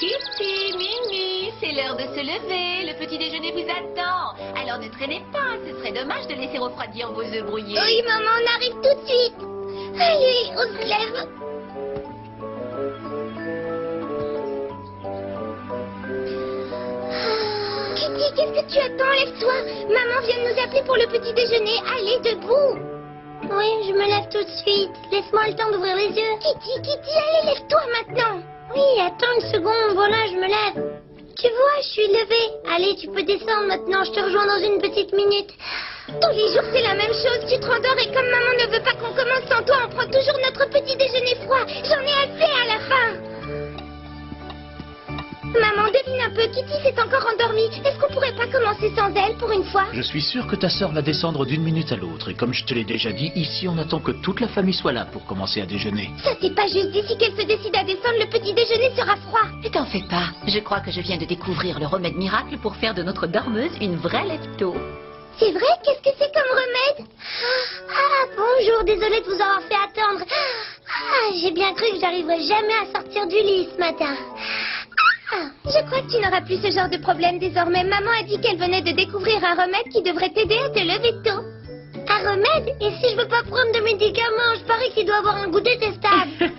Kitty, Mimi, c'est l'heure de se lever. Le petit déjeuner vous attend. Alors ne traînez pas, ce serait dommage de laisser refroidir vos œufs brouillés. Oui, maman, on arrive tout de suite. Allez, on se lève. Kitty, qu'est-ce que tu attends? Lève-toi. Maman vient de nous appeler pour le petit déjeuner. Allez, debout. Oui, je me lève tout de suite. Laisse-moi le temps d'ouvrir les yeux. Kitty, allez, lève-toi maintenant. Oui, attends une seconde, voilà, je me lève. Tu vois, je suis levée. Allez, tu peux descendre maintenant, je te rejoins dans une petite minute. Tous les jours, c'est la même chose. Tu te rendors et comme maman ne veut pas qu'on commence sans toi, on prend toujours notre petit déjeuner froid. J'en ai assez à la fin. Maman, devine un peu, Kitty s'est encore endormie. Est-ce qu'on pourrait pas commencer sans elle pour une fois? Je suis sûr que ta sœur va descendre d'une minute à l'autre. Et comme je te l'ai déjà dit, ici on attend que toute la famille soit là pour commencer à déjeuner. Ça, c'est pas juste. D'ici qu'elle se décide à descendre, le petit déjeuner sera froid. Ne t'en fais pas. Je crois que je viens de découvrir le remède miracle pour faire de notre dormeuse une vraie lève-tôt. C'est vrai? Qu'est-ce que c'est comme remède? Bonjour, désolée de vous avoir fait attendre. J'ai bien cru que j'arriverais jamais à sortir du lit ce matin. Je crois que tu n'auras plus ce genre de problème désormais. Maman a dit qu'elle venait de découvrir un remède qui devrait t'aider à te lever tôt. Un remède? Et si je veux pas prendre de médicaments? Je parie qu'il doit avoir un goût détestable.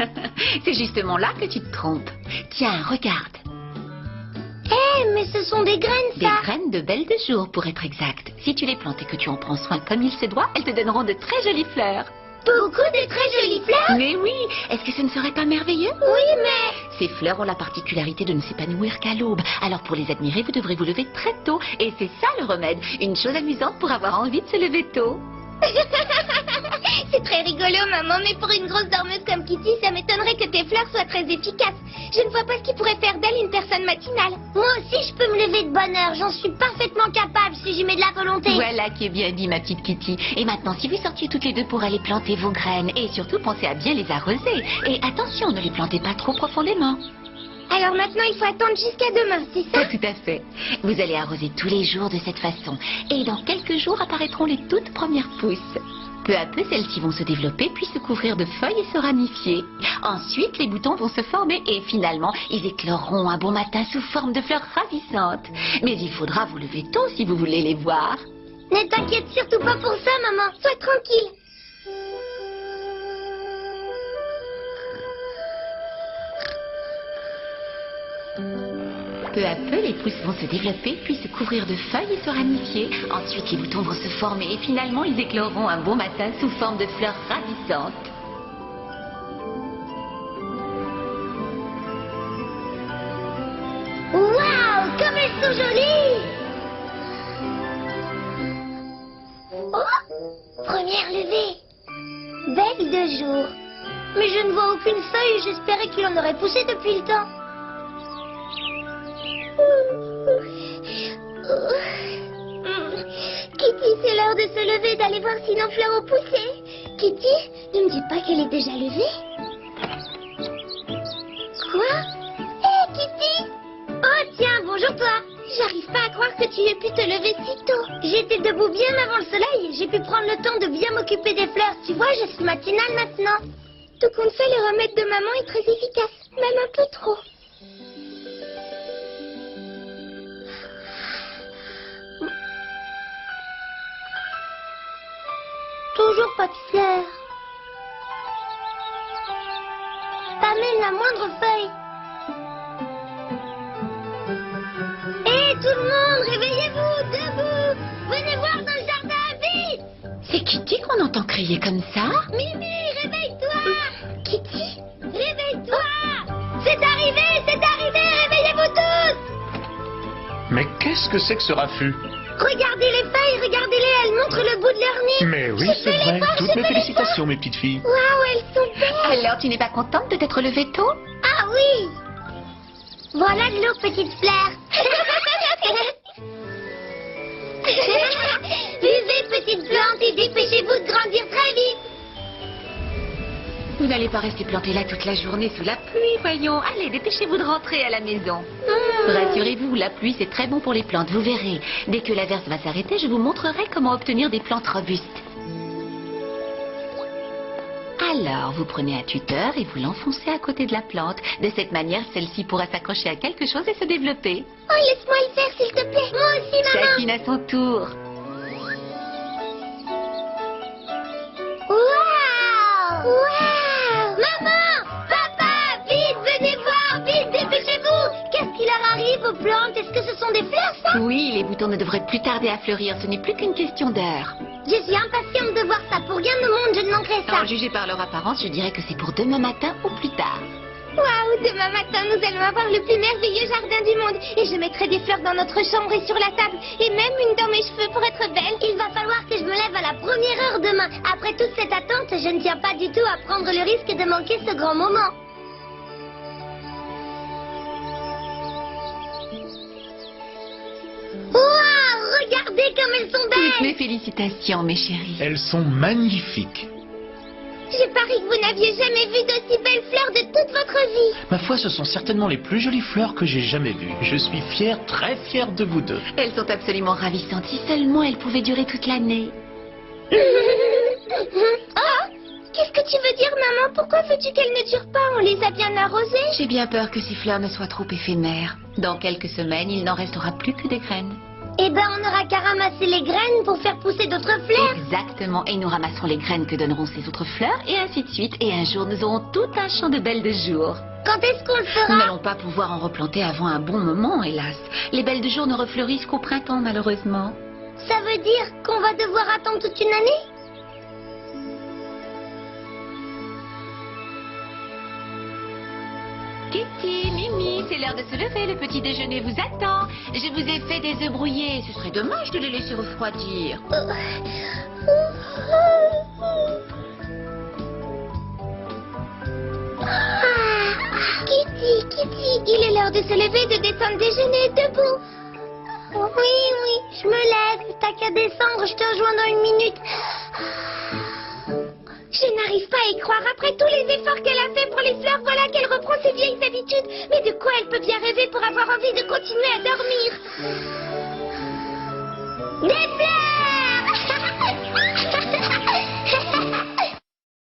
C'est justement là que tu te trompes. Tiens, regarde. Mais ce sont des graines, ça. Des graines de belle de jour, pour être exact. Si tu les plantes et que tu en prends soin comme il se doit, elles te donneront de très jolies fleurs. Beaucoup de très jolies fleurs? Mais oui, est-ce que ce ne serait pas merveilleux? Oui, mais... Ces fleurs ont la particularité de ne s'épanouir qu'à l'aube. Alors pour les admirer, vous devrez vous lever très tôt. Et c'est ça le remède. Une chose amusante pour avoir envie de se lever tôt. C'est très rigolo, maman, mais pour une grosse dormeuse comme Kitty, ça m'étonnerait que tes fleurs soient très efficaces. Je ne vois pas ce qui pourrait faire d'elle une personne matinale. Moi aussi, je peux me lever de bonne heure. J'en suis parfaitement capable si j'y mets de la volonté. Voilà qui est bien dit, ma petite Kitty. Et maintenant, si vous sortiez toutes les deux pour aller planter vos graines, et surtout pensez à bien les arroser. Et attention, ne les plantez pas trop profondément. Alors maintenant, il faut attendre jusqu'à demain, c'est ça? Tout à fait. Vous allez arroser tous les jours de cette façon. Et dans quelques jours apparaîtront les toutes premières pousses. Peu à peu, celles-ci vont se développer, puis se couvrir de feuilles et se ramifier. Ensuite, les boutons vont se former et finalement, ils écloreront un bon matin sous forme de fleurs ravissantes. Mais il faudra vous lever tôt si vous voulez les voir. Ne t'inquiète surtout pas pour ça, maman. Sois tranquille. Peu à peu, les pousses vont se développer, puis se couvrir de feuilles et se ramifier. Ensuite, les boutons vont se former et finalement, ils écloreront un bon matin sous forme de fleurs ravissantes. Waouh, comme elles sont jolies! Oh, première levée. Belle de jour. Mais je ne vois aucune feuille, j'espérais qu'il en aurait poussé depuis le temps. Kitty, c'est l'heure de se lever, d'aller voir si nos fleurs ont poussé. Kitty, ne me dis pas qu'elle est déjà levée. Quoi? Hé, Kitty! Oh, tiens, bonjour toi. J'arrive pas à croire que tu aies pu te lever si tôt. J'étais debout bien avant le soleil. J'ai pu prendre le temps de bien m'occuper des fleurs. Tu vois, je suis matinale maintenant. Tout compte fait, le remède de maman est très efficace. Même un peu trop. Toujours pas de fleurs. Pas même la moindre feuille. Hé, tout le monde, réveillez-vous, debout. Venez voir dans le jardin, vite. C'est Kitty qu'on entend crier comme ça? Mimi, réveille-toi. Kitty, réveille-toi. C'est arrivé, réveillez-vous tous. Mais qu'est-ce que c'est que ce raffut? Regardez les feuilles, regardez-les, elles montrent le bout de leur nez. Mais oui, Je c'est peux les vrai. voir, Toutes je mes peux les félicitations, mes petites filles. voir. Waouh, elles sont belles. Alors, tu n'es pas contente de t'être levée tôt? Ah oui. Voilà de l'eau, petite fleur. Buvez, petite plante, et dépêchez-vous de grandir très vite. Vous n'allez pas rester planté là toute la journée sous la pluie, voyons. Allez, dépêchez-vous de rentrer à la maison. Rassurez-vous, la pluie, c'est très bon pour les plantes, vous verrez. Dès que l'averse va s'arrêter, je vous montrerai comment obtenir des plantes robustes. Alors, vous prenez un tuteur et vous l'enfoncez à côté de la plante. De cette manière, celle-ci pourra s'accrocher à quelque chose et se développer. Oh, laisse-moi le faire, s'il te plaît. Moi aussi, maman. Chacune à son tour. Waouh! Waouh! Maman! Papa! Vite, venez voir! Vite, dépêchez-vous! Qu'est-ce qui leur arrive aux plantes? Est-ce que ce sont des fleurs, ça? Oui, les boutons ne devraient plus tarder à fleurir. Ce n'est plus qu'une question d'heure. Je suis impatiente de voir ça. Pour rien au monde, je ne manquerai ça. En juger par leur apparence, je dirais que c'est pour demain matin ou plus tard. Waouh! Demain matin, nous allons avoir le plus merveilleux jardin du monde. Et je mettrai des fleurs dans notre chambre et sur la table. Et même une dans mes cheveux pour être belle. Il va falloir que je me lève à la première heure demain. Après toute cette attente, je ne tiens pas du tout à prendre le risque de manquer ce grand moment. Waouh! Regardez comme elles sont Toutes mes belles! félicitations, mes chéris. Elles sont magnifiques. Je parie que vous n'aviez jamais vu d'aussi belles fleurs de toute votre vie. Ma foi, ce sont certainement les plus jolies fleurs que j'ai jamais vues. Je suis fier, très fier de vous deux. Elles sont absolument ravissantes. Si seulement elles pouvaient durer toute l'année. Ah! Qu'est-ce que tu veux dire, maman? Pourquoi veux-tu qu'elles ne durent pas? On les a bien arrosées. J'ai bien peur que ces fleurs ne soient trop éphémères. Dans quelques semaines, il n'en restera plus que des graines. Eh ben, on n'aura qu'à ramasser les graines pour faire pousser d'autres fleurs. Exactement. Et nous ramasserons les graines que donneront ces autres fleurs, et ainsi de suite. Et un jour, nous aurons tout un champ de belles de jour. Quand est-ce qu'on le Nous fera? n'allons pas pouvoir en replanter avant un bon moment, hélas. Les belles de jour ne refleurissent qu'au printemps, malheureusement. Ça veut dire qu'on va devoir attendre toute une année? Kitty, Mimi, c'est l'heure de se lever, le petit déjeuner vous attend. Je vous ai fait des œufs brouillés, ce serait dommage de les laisser refroidir. Kitty, il est l'heure de se lever, de descendre déjeuner, debout. Oui, je me lève, t'as qu'à descendre, je te rejoins dans une minute. Je n'arrive pas à y croire. Après tous les efforts qu'elle a fait pour les fleurs, voilà qu'elle reprend ses vieilles habitudes. Mais de quoi elle peut bien rêver pour avoir envie de continuer à dormir?